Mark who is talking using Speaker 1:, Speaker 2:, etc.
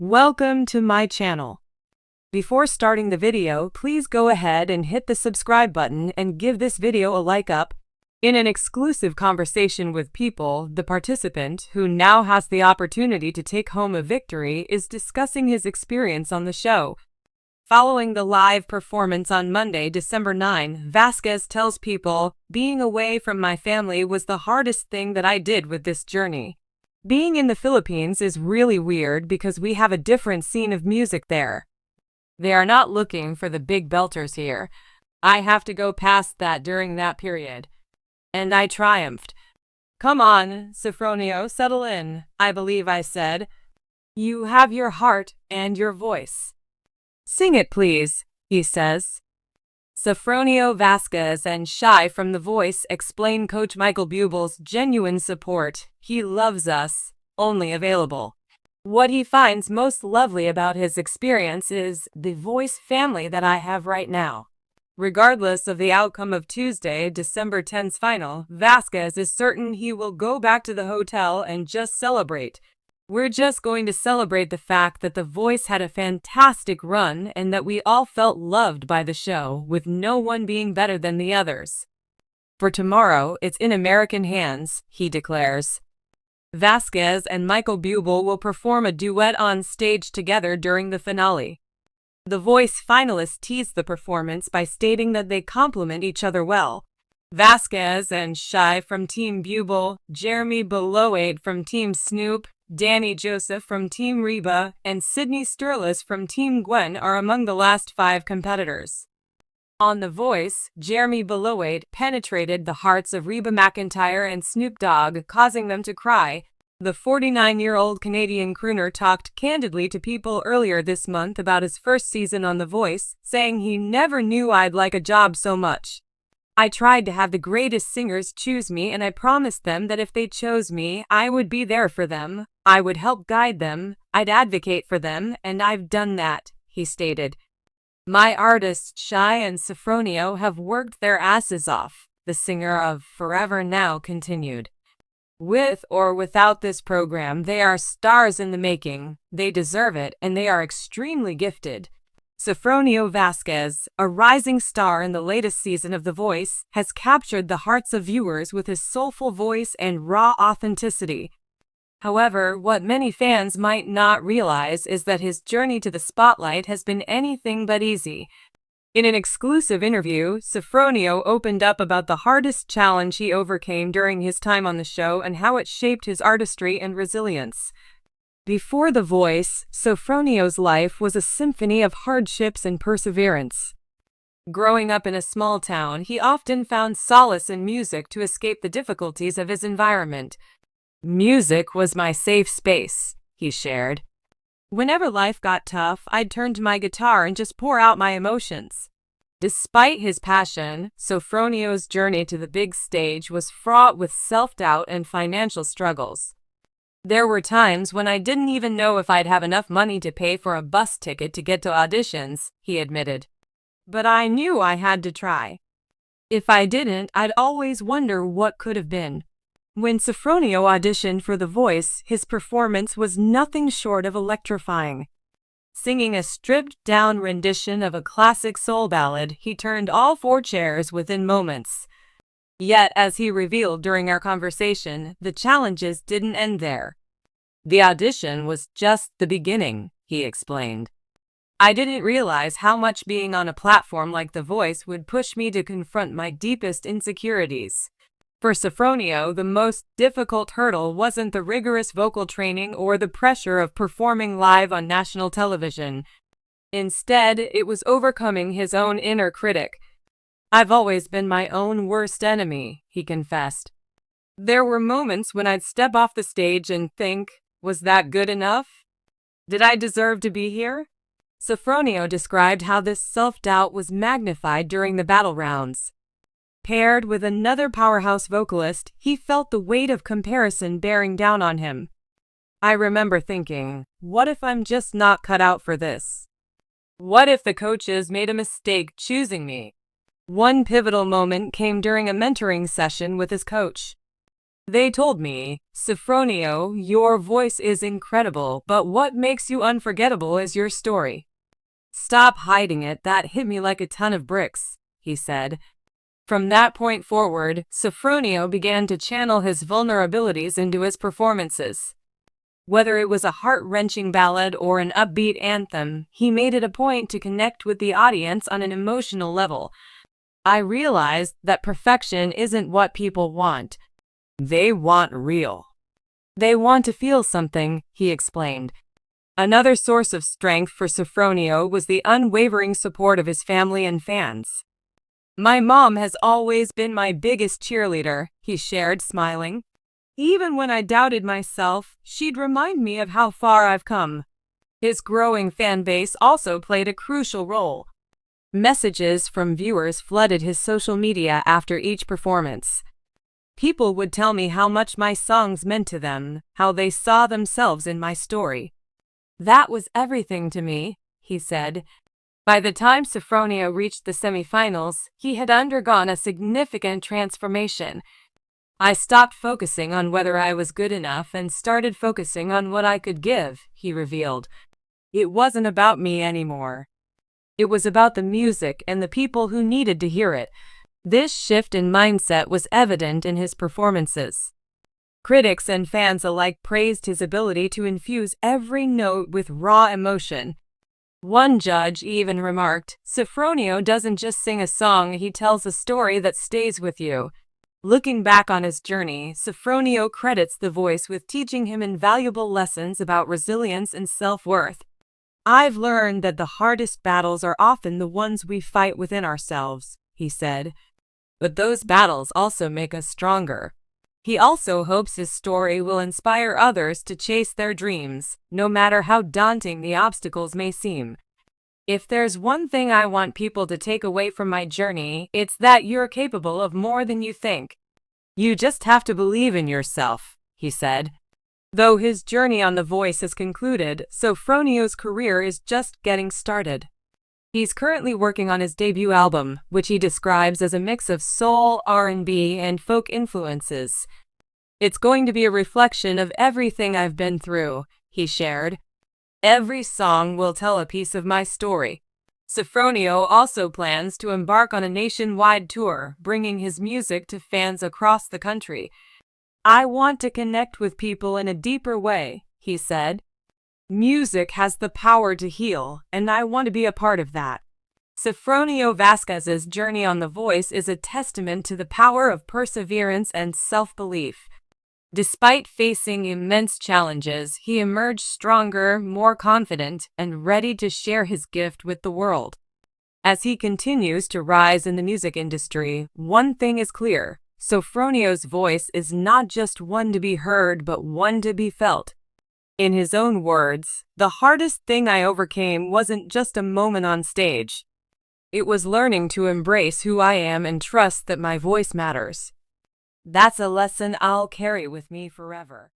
Speaker 1: Welcome to my channel. Before starting the video, please go ahead and hit the subscribe button and give this video a like up. In an exclusive conversation with People, the participant, who now has the opportunity to take home a victory, is discussing his experience on the show. Following the live performance on Monday, December 9, Vasquez tells People, "Being away from my family was the hardest thing that I did with this journey. Being in the Philippines is really weird because we have a different scene of music there. They are not looking for the big belters here. I have to go past that during that period. And I triumphed. Come on, Sofronio, settle in, I believe I said. You have your heart and your voice. Sing it, please," he says. Sofronio Vasquez and Shy from The Voice explain Coach Michael Buble's genuine support. He loves us, only available. What he finds most lovely about his experience is the Voice family that I have right now. Regardless of the outcome of Tuesday, December 10th's final, Vasquez is certain he will go back to the hotel and just celebrate. We're just going to celebrate the fact that The Voice had a fantastic run and that we all felt loved by the show, with no one being better than the others. For tomorrow, it's in American hands, he declares. Vasquez and Michael Buble will perform a duet on stage together during the finale. The Voice finalists teased the performance by stating that they complement each other well. Vasquez and Shy from Team Buble, Jeremy Beloit from Team Snoop, Danny Joseph from Team Reba, and Sydney Sturlas from Team Gwen are among the last 5 competitors. On The Voice, Jeremy Beloit penetrated the hearts of Reba McEntire and Snoop Dogg, causing them to cry. The 49-year-old Canadian crooner talked candidly to People earlier this month about his first season on The Voice, saying he never knew I'd like a job so much. I tried to have the greatest singers choose me, and I promised them that if they chose me, I would be there for them, I would help guide them, I'd advocate for them, and I've done that, he stated. My artists Shy and Sofronio have worked their asses off, the singer of Forever Now continued. With or without this program, they are stars in the making, they deserve it, and they are extremely gifted. Sofronio Vasquez, a rising star in the latest season of The Voice, has captured the hearts of viewers with his soulful voice and raw authenticity. However, what many fans might not realize is that his journey to the spotlight has been anything but easy. In an exclusive interview, Sofronio opened up about the hardest challenge he overcame during his time on the show and how it shaped his artistry and resilience. Before The Voice, Sofronio's life was a symphony of hardships and perseverance. Growing up in a small town, he often found solace in music to escape the difficulties of his environment. Music was my safe space, he shared. Whenever life got tough, I'd turn to my guitar and just pour out my emotions. Despite his passion, Sofronio's journey to the big stage was fraught with self-doubt and financial struggles. There were times when I didn't even know if I'd have enough money to pay for a bus ticket to get to auditions, he admitted. But I knew I had to try. If I didn't, I'd always wonder what could have been. When Sofronio auditioned for The Voice, his performance was nothing short of electrifying. Singing a stripped-down rendition of a classic soul ballad, he turned all 4 chairs within moments. Yet, as he revealed during our conversation, the challenges didn't end there. The audition was just the beginning, he explained. I didn't realize how much being on a platform like The Voice would push me to confront my deepest insecurities. For Sofronio, the most difficult hurdle wasn't the rigorous vocal training or the pressure of performing live on national television. Instead, it was overcoming his own inner critic. I've always been my own worst enemy, he confessed. There were moments when I'd step off the stage and think, was that good enough? Did I deserve to be here? Sofronio described how this self-doubt was magnified during the battle rounds. Paired with another powerhouse vocalist, he felt the weight of comparison bearing down on him. I remember thinking, what if I'm just not cut out for this? What if the coaches made a mistake choosing me? One pivotal moment came during a mentoring session with his coach. They told me, "Sofronio, your voice is incredible, but what makes you unforgettable is your story. Stop hiding it." That hit me like a ton of bricks, he said. From that point forward, Sofronio began to channel his vulnerabilities into his performances. Whether it was a heart-wrenching ballad or an upbeat anthem, he made it a point to connect with the audience on an emotional level. I realized that perfection isn't what people want. They want real. They want to feel something, he explained. Another source of strength for Sofronio was the unwavering support of his family and fans. "My mom has always been my biggest cheerleader," he shared, smiling. "Even when I doubted myself, she'd remind me of how far I've come." His growing fan base also played a crucial role. Messages from viewers flooded his social media after each performance. People would tell me how much my songs meant to them, how they saw themselves in my story. "That was everything to me," he said. By the time Sofronio reached the semifinals, he had undergone a significant transformation. "I stopped focusing on whether I was good enough and started focusing on what I could give," he revealed. "It wasn't about me anymore. It was about the music and the people who needed to hear it." This shift in mindset was evident in his performances. Critics and fans alike praised his ability to infuse every note with raw emotion. One judge even remarked, "Sofronio doesn't just sing a song, he tells a story that stays with you." Looking back on his journey, Sofronio credits the voice with teaching him invaluable lessons about resilience and self-worth. "I've learned that the hardest battles are often the ones we fight within ourselves," he said. "But those battles also make us stronger." He also hopes his story will inspire others to chase their dreams, no matter how daunting the obstacles may seem. "If there's one thing I want people to take away from my journey, it's that you're capable of more than you think. You just have to believe in yourself," he said. Though his journey on The Voice is concluded, Sofronio's career is just getting started. He's currently working on his debut album, which he describes as a mix of soul, R&B, and folk influences. "It's going to be a reflection of everything I've been through," he shared. "Every song will tell a piece of my story." Sofronio also plans to embark on a nationwide tour, bringing his music to fans across the country. "I want to connect with people in a deeper way," he said. "Music has the power to heal, and I want to be a part of that." Sofronio Vasquez's journey on The Voice is a testament to the power of perseverance and self-belief. Despite facing immense challenges, he emerged stronger, more confident, and ready to share his gift with the world. As he continues to rise in the music industry, one thing is clear: Sofronio's voice is not just one to be heard, but one to be felt. In his own words, "The hardest thing I overcame wasn't just a moment on stage. It was learning to embrace who I am and trust that my voice matters." That's a lesson I'll carry with me forever.